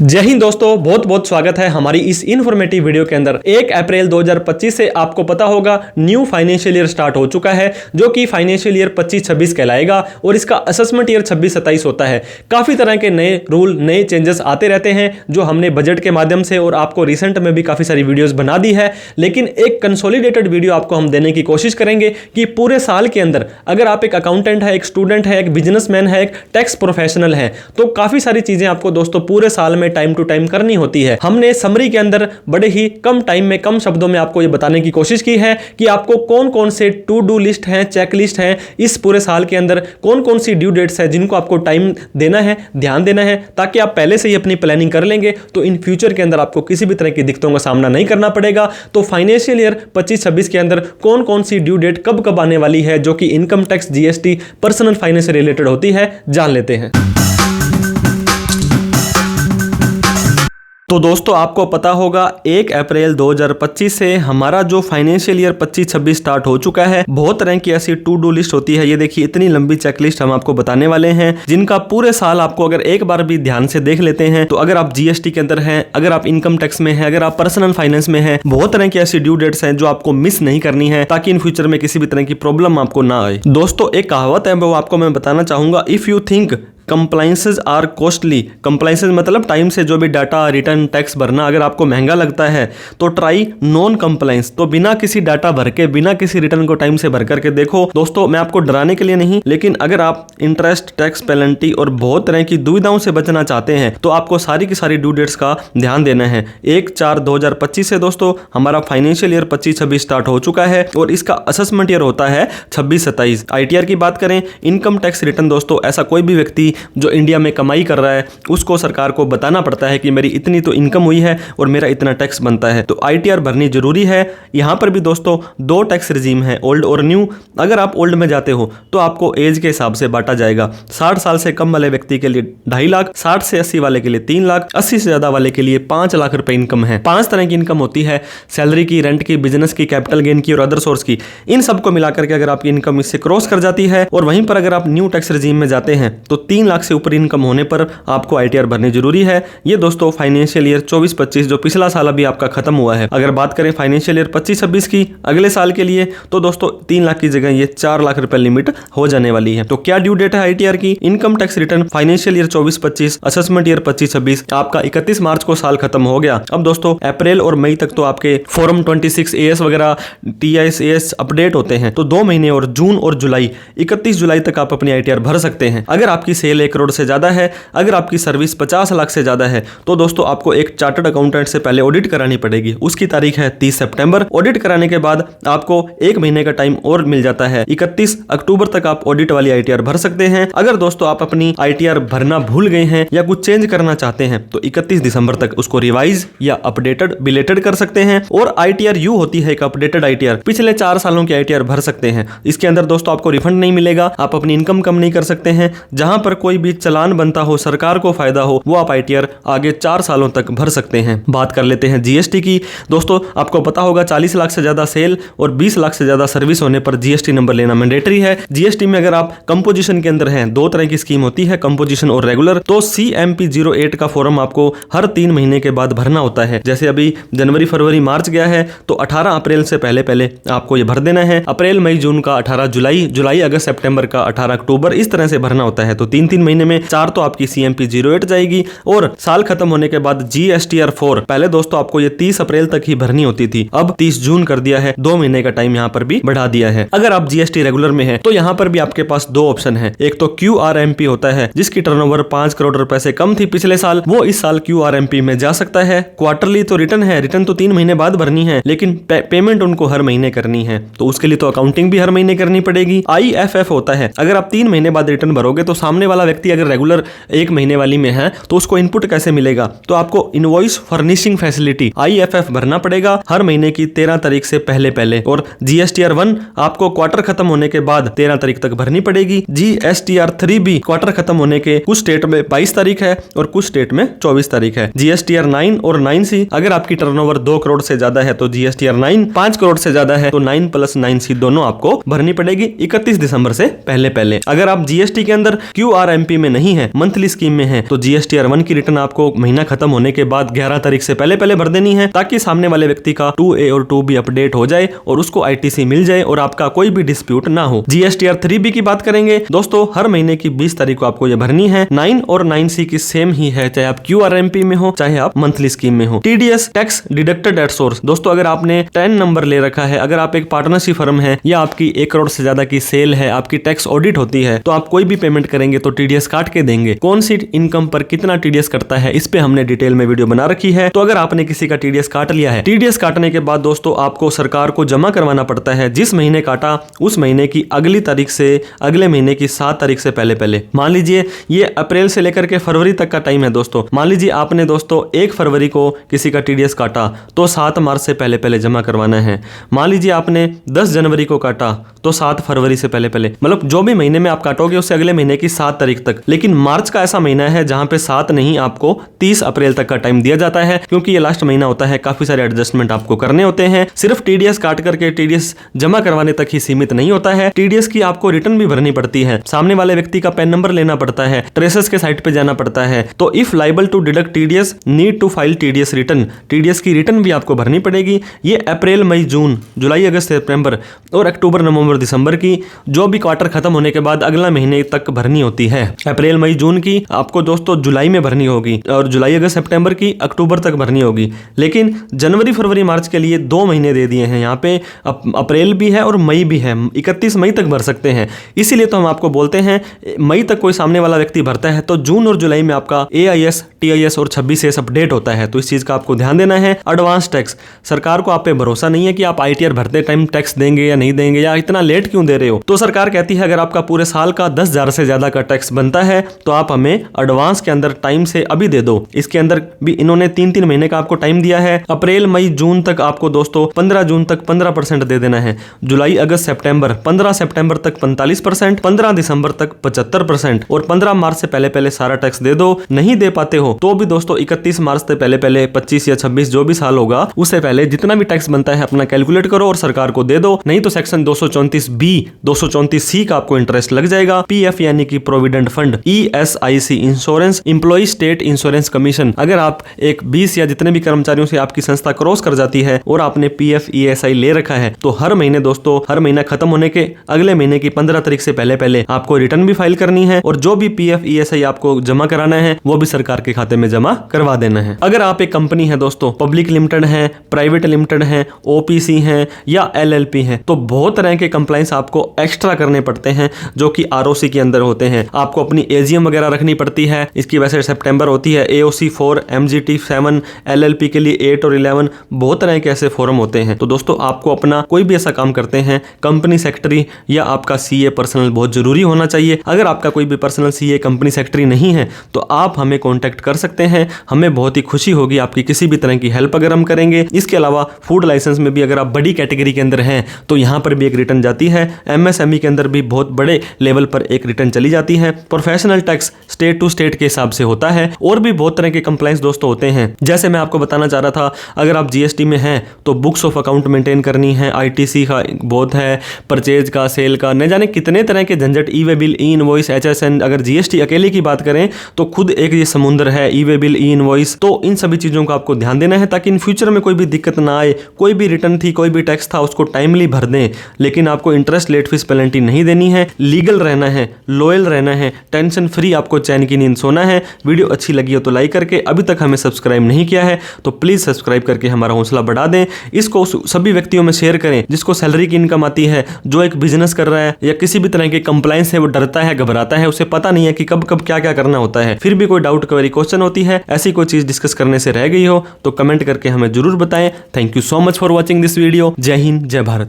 जय हिंद दोस्तों, बहुत बहुत स्वागत है हमारी इस इन्फॉर्मेटिव वीडियो के अंदर। 1 अप्रैल 2025 से आपको पता होगा न्यू फाइनेंशियल ईयर स्टार्ट हो चुका है, जो कि फाइनेंशियल ईयर 25-26 कहलाएगा और इसका असेसमेंट ईयर 26-27 होता है। काफी तरह के नए रूल, नए चेंजेस आते रहते हैं, जो हमने बजट के माध्यम से और आपको रिसेंट में भी काफी सारी वीडियोस बना दी है। लेकिन एक कंसोलिडेटेड वीडियो आपको हम देने की कोशिश करेंगे कि पूरे साल के अंदर अगर आप एक अकाउंटेंट है, एक स्टूडेंट है, एक बिजनेसमैन है, एक टैक्स प्रोफेशनल है, तो काफी सारी चीजें आपको दोस्तों पूरे साल में टाइम टू टाइम करनी होती है। हमने समरी के अंदर बड़े ही कम टाइम में, कम शब्दों में आपको यह बताने की कोशिश की है कि आपको कौन कौन से टू डू लिस्ट हैं, चेक लिस्ट हैं, इस पूरे साल के अंदर कौन कौन सी ड्यू डेट्स हैं जिनको आपको टाइम देना है, ध्यान देना है, ताकि आप पहले से ही अपनी प्लानिंग कर लेंगे तो इन फ्यूचर के अंदर आपको किसी भी तरह की दिक्कतों का सामना नहीं करना पड़ेगा। तो फाइनेंशियल ईयर 25-26 के अंदर कौन कौन सी ड्यू डेट कब कब आने वाली है, जो कि income tax, GST, personal finance से रिलेटेड होती है, जान लेते हैं। तो दोस्तों आपको पता होगा 1 अप्रैल 2025 से हमारा जो फाइनेंशियल ईयर 25-26 स्टार्ट हो चुका है। बहुत तरह की ऐसी टू डू लिस्ट होती है। ये देखिए, इतनी लंबी चेकलिस्ट हम आपको बताने वाले हैं, जिनका पूरे साल आपको अगर एक बार भी ध्यान से देख लेते हैं तो अगर आप जीएसटी के अंदर हैं, अगर आप इनकम टैक्स में हैं, अगर आप पर्सनल फाइनेंस में हैं, बहुत तरह की ऐसी ड्यू डेट्स हैं जो आपको मिस नहीं करनी है, ताकि इन फ्यूचर में किसी भी तरह की प्रॉब्लम आपको ना आए। दोस्तों एक कहावत है, वो आपको मैं बताना चाहूंगा, if you think compliances are costly. Compliances मतलब टाइम से जो भी डाटा, रिटर्न, टैक्स भरना अगर आपको महंगा लगता है तो ट्राई नॉन कंप्लाइंस। तो बिना किसी डाटा भर के, बिना किसी रिटर्न को टाइम से भर करके देखो। दोस्तों मैं आपको डराने के लिए नहीं, लेकिन अगर आप इंटरेस्ट, टैक्स, पेनल्टी और बहुत तरह की दुविधाओं से बचना चाहते हैं तो आपको सारी की सारी ड्यू डेट्स का ध्यान देना है। 1/4/2025 से दोस्तों हमारा फाइनेंशियल ईयर 25-26 स्टार्ट हो चुका है और इसका असेसमेंट ईयर होता है 26-27। आईटीआर की बात करें, इनकम टैक्स रिटर्न, दोस्तों ऐसा कोई भी व्यक्ति जो इंडिया में कमाई कर रहा है उसको सरकार को बताना पड़ता है कि मेरी इतनी तो इनकम हुई है और मेरा इतना टैक्स बनता है, तो आईटीआर भरनी जरूरी है। यहां पर भी दोस्तों 2 टैक्स रिजीम है, ओल्ड और न्यू। अगर आप ओल्ड में जाते हो तो आपको एज के हिसाब से बांटा जाएगा। 60 साल से कम वाले व्यक्ति के लिए 2.5 लाख, 60 से 80 वाले के लिए 3 लाख, 80 से ज्यादा वाले के लिए 5 लाख रुपए इनकम है। 5 तरह की इनकम होती है, सैलरी की, रेंट की, बिजनेस की, कैपिटल गेन की और अदर सोर्स की। इन सबको मिलाकर के अगर आपकी इनकम इससे क्रॉस कर जाती है और वहीं पर अगर आप न्यू टैक्स रिजीम में जाते हैं तो 3 लाख से ऊपर इनकम होने पर आपको आईटीआर भरनी जरूरी है। ये दोस्तों फाइनेंशियल ईयर 24-25 जो पिछला साल अभी आपका खत्म हुआ है। अगर बात करें फाइनेंशियल ईयर 25-26 की अगले साल के लिए, तो दोस्तों 3 लाख की जगह ये 4 लाख रुपए लिमिट हो जाने वाली है। तो क्या ड्यू डेट है आईटीआर की? Income tax return financial year 24-25, assessment year 25-26 आपका 31 मार्च को साल खत्म हो गया। अब दोस्तों अप्रैल और मई तक तो आपके फॉर्म 26 एएस वगैरह, टीआईएस एएस अपडेट होते हैं, तो 2 महीने और जून और जुलाई, 31 जुलाई तक आप अपनी आईटीआर भर सकते हैं। अगर आपकी सेल 1 करोड़ से ज्यादा है, अगर आपकी सर्विस 50 लाख से ज्यादा है, तो दोस्तों आपको एक चार्टर्ड अकाउंटेंट से पहले ऑडिट करानी पड़ेगी। उसकी तारीख है 30 सितंबर। ऑडिट कराने के बाद आपको 1 महीने का टाइम और मिल जाता है। 31 अक्टूबर तक आप ऑडिट वाली आईटीआर भर सकते हैं। अगर दोस्तों आप अपनी आईटीआर भरना भूल गए हैं या कुछ चेंज करना चाहते हैं तो 31 दिसंबर तक उसको रिवाइज या अपडेटेड, बिलेटेड कर सकते हैं। और आईटीआर यू होती है एक अपडेटेड आईटीआर, पिछले 4 सालों की आईटीआर भर सकते हैं। इसके अंदर दोस्तों आपको रिफंड नहीं मिलेगा, आप अपनी इनकम कम नहीं कर सकते हैं। जहां पर कोई भी चालान बनता हो, सरकार को फायदा हो, वो आप आईटीआर आगे 4 सालों तक भर सकते हैं। बात कर लेते हैं जीएसटी की। दोस्तों आपको पता होगा 40 लाख से ज्यादा सेल और 20 लाख से ज्यादा सर्विस होने पर जीएसटी नंबर लेना मैंडेटरी है। जीएसटी में अगर आप कंपोजिशन के अंदर हैं, 2 तरह की स्कीम होती है, कंपोजिशन और रेगुलर। तो CMP 08 का फॉर्म आपको हर 3 महीने के बाद भरना होता है। जैसे अभी जनवरी, फरवरी, मार्च गया है तो 18 अप्रैल से पहले पहले आपको ये भर देना है। अप्रैल, मई, जून का 18 जुलाई, जुलाई, अगस्त, सितंबर का 18 अक्टूबर, इस तरह से भरना होता है। तो 3-3 महीने में 4 तो आपकी CMP 08 जाएगी। और साल खत्म होने के बाद GSTR 4, पहले दोस्तों आपको ये 30 अप्रैल तक ही भरनी होती थी, अब 30 जून कर दिया है। 2 महीने का टाइम यहाँ पर भी बढ़ा दिया है। अगर आप जीएसटी रेगुलर में है तो यहाँ पर भी आपके पास 2 ऑप्शन है। एक तो QRMP होता है, जिसकी टर्नओवर 5 करोड़ रुपए से कम थी पिछले साल, वो इस साल QRMP में जा सकता है। क्वार्टरली तो रिटर्न है, रिटर्न तो 3 महीने बाद भरनी है, लेकिन पेमेंट उनको हर महीने करनी है, तो उसके लिए तो अकाउंटिंग भी हर महीने करनी पड़ेगी। IFF होता है, अगर आप 3 महीने बाद रिटर्न भरोगे तो सामने वाला व्यक्ति अगर रेगुलर 1 महीने वाली में है तो उसको इनपुट कैसे मिलेगा? तो आपको इनवॉइस फर्निशिंग फैसिलिटी IFF भरना पड़ेगा हर महीने की 13 तारीख से पहले पहले। और GSTR 1 आपको क्वार्टर खत्म होने के बाद 13 तारीख तक भरनी पड़ेगी। GSTR 3 भी क्वार्टर खत्म होने के कुछ स्टेट में 22 तारीख है और कुछ स्टेट में 24 तारीख है। GSTR 9 और 9C, अगर आपकी टर्नओवर 2 करोड़ से ज्यादा है तो GSTR 9, 5 करोड़ से ज्यादा है तो 9 + 9C दोनों आपको भरनी पड़ेगी 31 दिसंबर से पहले पहले। अगर आप जीएसटी के अंदर QRMP में नहीं है, मंथली स्कीम में है, तो GSTR 1 की रिटर्न आपको महीना खत्म होने के बाद 11 तारीख से पहले पहले भर देनी है, ताकि सामने वाले व्यक्ति का 2A और 2B अपडेट हो जाए और उसको ITC मिल जाए और आपका कोई भी डिस्प्यूट ना हो। GSTR 3B की बात करेंगे दोस्तों, हर महीने की 20 तारीख को आपको ये भरनी है। 9 और 9C की सेम ही है, चाहे आप QRMP में हो चाहे आप मंथली स्कीम में हो। TDS tax deducted at source, दोस्तों अगर आपने 10 नंबर ले रखा है, अगर आप एक पार्टनरशिप फर्म है या आपकी 1 करोड़ से ज्यादा की सेल है, आपकी टैक्स ऑडिट होती है, तो आप कोई भी पेमेंट करेंगे तो TDS काट के देंगे। कौन सी इनकम पर कितना TDS कटता है, इस पे हमने डिटेल में वीडियो बना रखी है। तो अगर आपने किसी का TDS काट लिया है, TDS काटने के बाद दोस्तों आपको सरकार को जमा करवाना पड़ता है, जिस महीने काटा उस महीने की अगली तारीख से अगले महीने की 7 तारीख से पहले पहले। मान लीजिए ये अप्रैल से लेकर के फरवरी तक का टाइम है दोस्तों। मान लीजिए आपने दोस्तों 1 फरवरी को किसी का TDS काटा तो 7 मार्च से पहले पहले जमा करवाना है। मान लीजिए आपने 10 जनवरी को काटा तो 7 फरवरी से पहले पहले, मतलब जो भी महीने में आप काटोगे उससे अगले महीने की 7 तारीख तक। लेकिन मार्च का ऐसा महीना है जहां पे 7 नहीं, आपको 30 अप्रैल तक का टाइम दिया जाता है, क्योंकि ये लास्ट महीना होता है, काफी सारे एडजस्टमेंट आपको करने होते हैं। सिर्फ TDS काट करके TDS जमा करवाने तक ही सीमित नहीं होता है, TDS की आपको रिटर्न भी भरनी पड़ती है, सामने वाले व्यक्ति का पैन नंबर लेना पड़ता है, ट्रेसेस के साइट पे जाना पड़ता है। तो if liable to deduct TDS need to file TDS return, TDS की रिटर्न भी आपको भरनी पड़ेगी। ये अप्रैल मई जून जुलाई अगस्त सितंबर और अक्टूबर नवंबर दिसंबर की जो भी क्वार्टर खत्म होने के बाद अगला महीने तक भरनी होती है। अप्रैल मई जून की आपको दोस्तों जुलाई में भरनी होगी और जुलाई अगस्त सितंबर की अक्टूबर तक भरनी होगी। लेकिन जनवरी फरवरी मार्च के लिए 2 महीने दे दिए हैं यहाँ पे, अप्रैल भी है और मई भी है, 31 मई तक भर सकते हैं। इसीलिए तो हम आपको बोलते हैं मई तक कोई सामने वाला व्यक्ति भरता है तो जून और जुलाई में आपका AIS, TIS और 26S अपडेट होता है, तो इस चीज का आपको ध्यान देना है। एडवांस टैक्स, सरकार को आप पे भरोसा नहीं है कि आप ITR भरते टाइम टैक्स देंगे या नहीं देंगे, या इतना लेट क्यों दे रहे हो, तो सरकार कहती है अगर आपका पूरे साल का 10,000 से ज्यादा का टैक्स बनता है तो आप हमें एडवांस के अंदर टाइम से अभी दे दो। इसके अंदर भी इन्होंने 3-3 महीने का आपको टाइम दिया है। अप्रैल मई जून तक आपको दोस्तों 15 जून तक 15% दे देना है, जुलाई अगस्त सितंबर 15 सितंबर तक 45%, 15 दिसंबर तक 75% और 15 मार्च से पहले पहले सारा टैक्स दे दो। नहीं दे पाते हो तो भी दोस्तों 31 मार्च से पहले पहले 25 या 26 जो भी साल होगा उससे पहले जितना भी टैक्स बनता है अपना कैलकुलेट करो और सरकार को दे दो। नहीं तो सेक्शन 234B 234C का आपको इंटरेस्ट लग जाएगा। PF यानी कि provident fund, ESIC insurance, employ state insurance commission, अगर आप एक 20 या जितने भी कर्मचारियों से आपकी संस्था क्रॉस कर जाती है और आपने PF ESI ले रखा है तो हर महीने दोस्तों, हर महीना खत्म होने के अगले महीने की 15 तारीख से पहले पहले आपको रिटर्न भी फाइल करनी है और जो भी PF ESI आपको जमा कराना है वो भी सरकार के खाते में जमा करवा देना है। अगर आप एक कंपनी है दोस्तों, पब्लिक लिमिटेड है, प्राइवेट लिमिटेड है, OPC है या LLP है, तो बहुत तरह के कंप्लाइंस आपको एक्स्ट्रा करने पड़ते हैं जो कि ROC के अंदर होते हैं। आपको अपनी AGM वगैरह रखनी पड़ती है, इसकी वजह से सितंबर होती है, AOC 4, MGT 7, LLP के लिए 8 और 11, बहुत तरह के ऐसे फोरम होते हैं। तो दोस्तों आपको अपना कोई भी ऐसा काम करते हैं, कंपनी सेक्रेटरी या आपका CA पर्सनल बहुत जरूरी होना चाहिए। अगर आपका कोई भी पर्सनल CA कंपनी सेक्रेटरी नहीं है तो आप हमें कॉन्टैक्ट कर सकते हैं, हमें बहुत ही खुशी होगी आपकी किसी भी तरह की हेल्प अगर हम करेंगे। इसके अलावा फूड लाइसेंस में भी अगर आप बड़ी कैटेगरी के अंदर हैं तो यहाँ पर भी एक रिटर्न जाती है, MSME के अंदर भी बहुत बड़े लेवल पर एक रिटर्न चली जाती है। Professional tax state to state के हिसाब से होता है और भी बहुत तरह के कंप्लाइंस दोस्तों होते हैं। जैसे मैं आपको बताना चाह रहा था, अगर आप GST में हैं तो बुक्स ऑफ अकाउंट मेंटेन करनी है, ITC का बहुत है, परचेज का, सेल का, न जाने कितने तरह के झंझट, ई-वे बिल, ई इनवॉइस, HSN। अगर GST अकेले की बात करें तो खुद एक ये समुद्र है, ई-वे बिल, ई इनवॉइस। तो इन सभी चीजों का आपको ध्यान देना है ताकि इन फ्यूचर में कोई भी दिक्कत ना आए। कोई भी रिटर्न थी, कोई भी टैक्स था, उसको टाइमली भर दें, लेकिन आपको इंटरेस्ट, लेट फीस, पेनल्टी नहीं देनी है। लीगल रहना है, लॉयल रहना है, टेंशन फ्री आपको चैन की नींद सोना है। वीडियो अच्छी लगी हो तो लाइक करके, अभी तक हमें सब्सक्राइब नहीं किया है तो प्लीज सब्सक्राइब करके हमारा हौसला बढ़ा दें। इसको सभी व्यक्तियों में शेयर करें जिसको सैलरी की इनकम आती है, जो एक बिजनेस कर रहा है या किसी भी तरह के कंप्लायंस है, वो डरता है, घबराता है, उसे पता नहीं है कि कब कब क्या क्या करना होता है। फिर भी कोई डाउट, क्वेरी, क्वेश्चन होती है, ऐसी कोई चीज डिस्कस करने से रह गई हो तो कमेंट करके हमें जरूर बताएं। Thank you so much for watching this video. जय हिंद, जय भारत।